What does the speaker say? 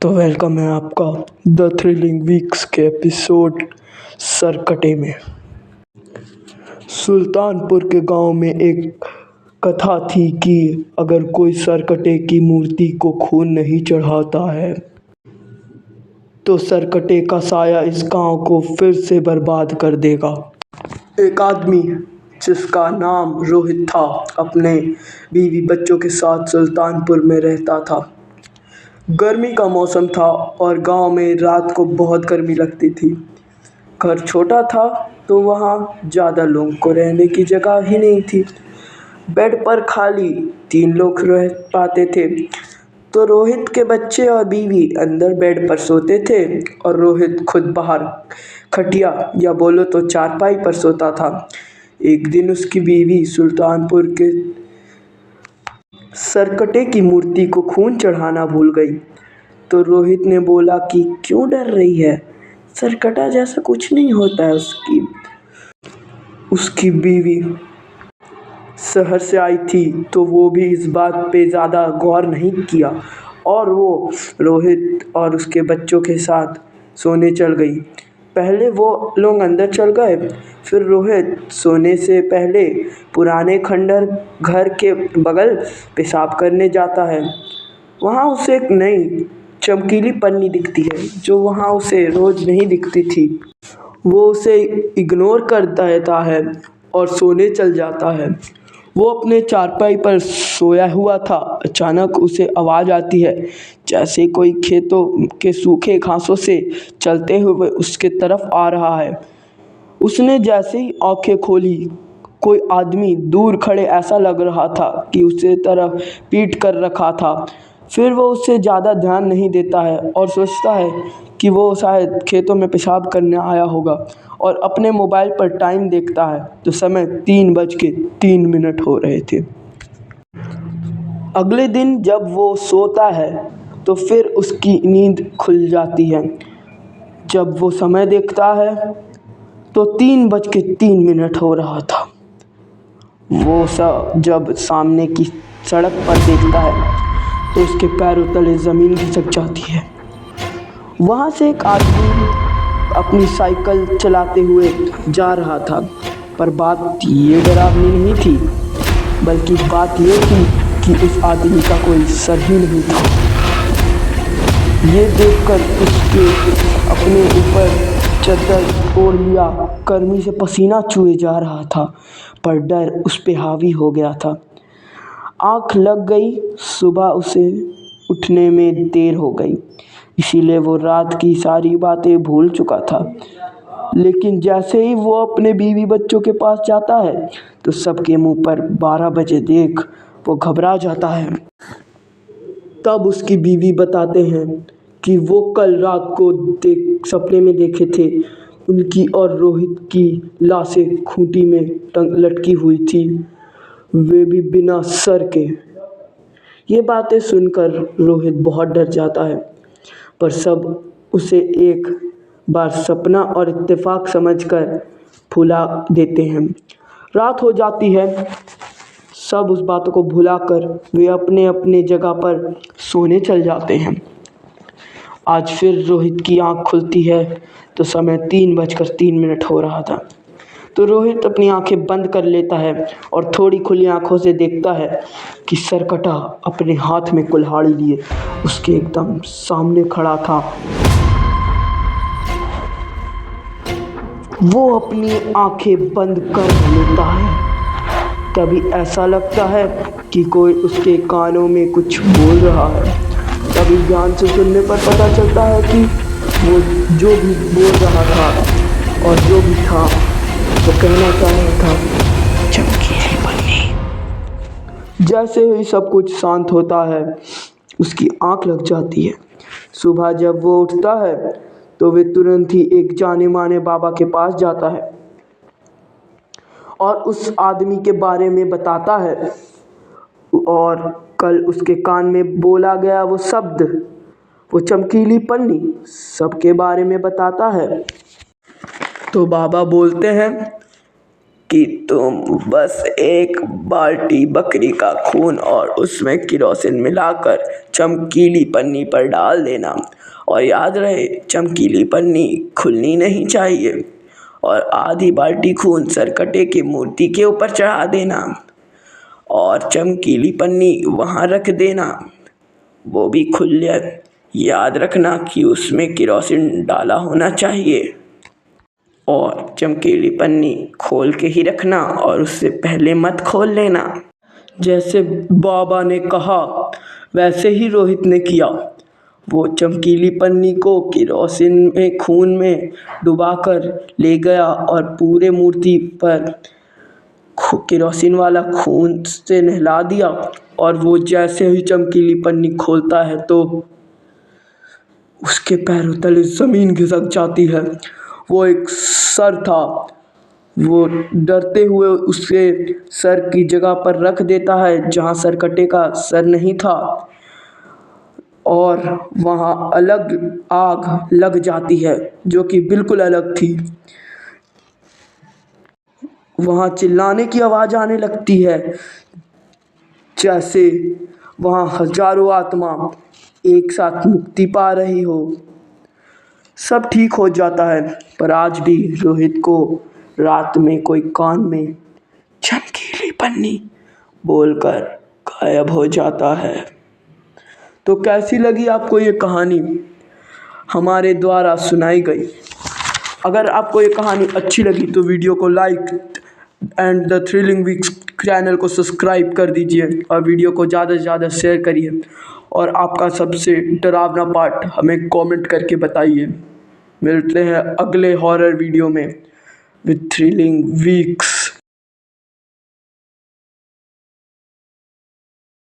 तो वेलकम है आपका द थ्रिलिंग वीक्स के एपिसोड सरकटे में। सुल्तानपुर के गांव में एक कथा थी कि अगर कोई सरकटे की मूर्ति को खून नहीं चढ़ाता है तो सरकटे का साया इस गांव को फिर से बर्बाद कर देगा। एक आदमी जिसका नाम रोहित था अपने बीवी बच्चों के साथ सुल्तानपुर में रहता था। गर्मी का मौसम था और गांव में रात को बहुत गर्मी लगती थी। घर छोटा था तो वहाँ ज़्यादा लोगों को रहने की जगह ही नहीं थी। बेड पर खाली 3 लोग रह पाते थे। तो रोहित के बच्चे और बीवी अंदर बेड पर सोते थे और रोहित खुद बाहर खटिया या बोलो तो चारपाई पर सोता था। एक दिन उसकी बीवी सुल्तानपुर के सरकटे की मूर्ति को खून चढ़ाना भूल गई। तो रोहित ने बोला कि क्यों डर रही है, सरकटा जैसा कुछ नहीं होता है। उसकी बीवी शहर से आई थी तो वो भी इस बात पे ज़्यादा गौर नहीं किया और वो रोहित और उसके बच्चों के साथ सोने चल गई। पहले वो लोग अंदर चल गए, फिर रोहित सोने से पहले पुराने खंडर घर के बगल पेशाब करने जाता है। वहाँ उसे एक नई चमकीली पन्नी दिखती है जो वहाँ उसे रोज नहीं दिखती थी। वो उसे इग्नोर कर देता है और सोने चल जाता है। वो अपने चारपाई पर सोया हुआ था। अचानक उसे आवाज़ आती है जैसे कोई खेतों के सूखे घासों से चलते हुए उसके तरफ आ रहा है। उसने जैसे ही आंखें खोली, कोई आदमी दूर खड़े ऐसा लग रहा था कि उसे तरफ पीट कर रखा था। फिर वो उससे ज़्यादा ध्यान नहीं देता है और सोचता है कि वो शायद खेतों में पेशाब करने आया होगा और अपने मोबाइल पर टाइम देखता है तो समय 3:03 हो रहे थे। अगले दिन जब वो सोता है तो फिर उसकी नींद खुल जाती है। जब वो समय देखता है तो 3:03 हो रहा था। वो जब सामने की सड़क पर देखता है तो उसके पैरों तले ज़मीन खिसक जाती है। वहाँ से एक आदमी अपनी साइकिल चलाते हुए जा रहा था, पर बात ये डरावनी नहीं थी, बल्कि बात ये थी कि उस आदमी का कोई सर ही नहीं था। ये देखकर उसके अपने ऊपर चद्दर ओढ़ लिया, गर्मी से पसीना चूहे जा रहा था, पर डर उस पे हावी हो गया था। आँख लग गई। सुबह उसे उठने में देर हो गई, इसीलिए वो रात की सारी बातें भूल चुका था। लेकिन जैसे ही वो अपने बीवी बच्चों के पास जाता है तो सबके मुंह पर 12 बजे देख वो घबरा जाता है। तब उसकी बीवी बताते हैं कि वो कल रात को सपने में देखे थे उनकी और रोहित की लाशें खूंटी में लटकी हुई थी, वे भी बिना सर के। ये बातें सुनकर रोहित बहुत डर जाता है, पर सब उसे एक बार सपना और इत्तेफाक समझकर भुला देते हैं। रात हो जाती है। सब उस बातों को भुलाकर वे अपने अपने जगह पर सोने चल जाते हैं। आज फिर रोहित की आँख खुलती है तो समय 3:03 हो रहा था। तो रोहित अपनी आंखें बंद कर लेता है और थोड़ी खुली आंखों से देखता है कि सरकटा अपने हाथ में कुल्हाड़ी लिए उसके एकदम सामने खड़ा था। वो अपनी आंखें बंद कर लेता है। तभी ऐसा लगता है कि कोई उसके कानों में कुछ बोल रहा है। तभी ध्यान से सुनने पर पता चलता है कि वो जो भी बोल रहा था और जो भी था वो कहना चाह रहा था चमकीली पन्नी। जैसे ही सब कुछ शांत होता है उसकी आंख लग जाती है। सुबह जब वो उठता है तो वे तुरंत ही एक जाने माने बाबा के पास जाता है और उस आदमी के बारे में बताता है और कल उसके कान में बोला गया वो शब्द, वो चमकीली पन्नी, सबके बारे में बताता है। तो बाबा बोलते हैं कि तुम बस एक बाल्टी बकरी का खून और उसमें केरोसिन मिलाकर चमकीली पन्नी पर डाल देना, और याद रहे चमकीली पन्नी खुलनी नहीं चाहिए, और आधी बाल्टी खून सरकटे की मूर्ति के ऊपर चढ़ा देना और चमकीली पन्नी वहाँ रख देना, वो भी खुल जाए। याद रखना कि उसमें केरोसिन डाला होना चाहिए, और चमकीली पन्नी खोल के ही रखना और उससे पहले मत खोल लेना। जैसे बाबा ने कहा वैसे ही रोहित ने किया। वो चमकीली पन्नी को केरोसिन में खून में डुबाकर ले गया और पूरे मूर्ति पर केरोसिन वाला खून से नहला दिया, और वो जैसे ही चमकीली पन्नी खोलता है तो उसके पैरों तले ज़मीन खिसक जाती है। वो एक सर था, वो डरते हुए उसके सर की जगह पर रख देता है जहाँ सरकटे का सर नहीं था, और वहाँ अलग आग लग जाती है जो कि बिल्कुल अलग थी। वहाँ चिल्लाने की आवाज़ आने लगती है, जैसे वहाँ हजारों आत्मा एक साथ मुक्ति पा रही हो। सब ठीक हो जाता है, पर आज भी रोहित को रात में कोई कान में चमकीली पन्नी बोलकर गायब हो जाता है। तो कैसी लगी आपको ये कहानी हमारे द्वारा सुनाई गई? अगर आपको ये कहानी अच्छी लगी तो वीडियो को like and the thrilling weeks channel को सब्सक्राइब कर दीजिए, और वीडियो को ज़्यादा से ज़्यादा शेयर करिए, और आपका सबसे डरावना पार्ट हमें कमेंट करके बताइए। मिलते हैं अगले हॉरर वीडियो में विद थ्रिलिंग वीक्स।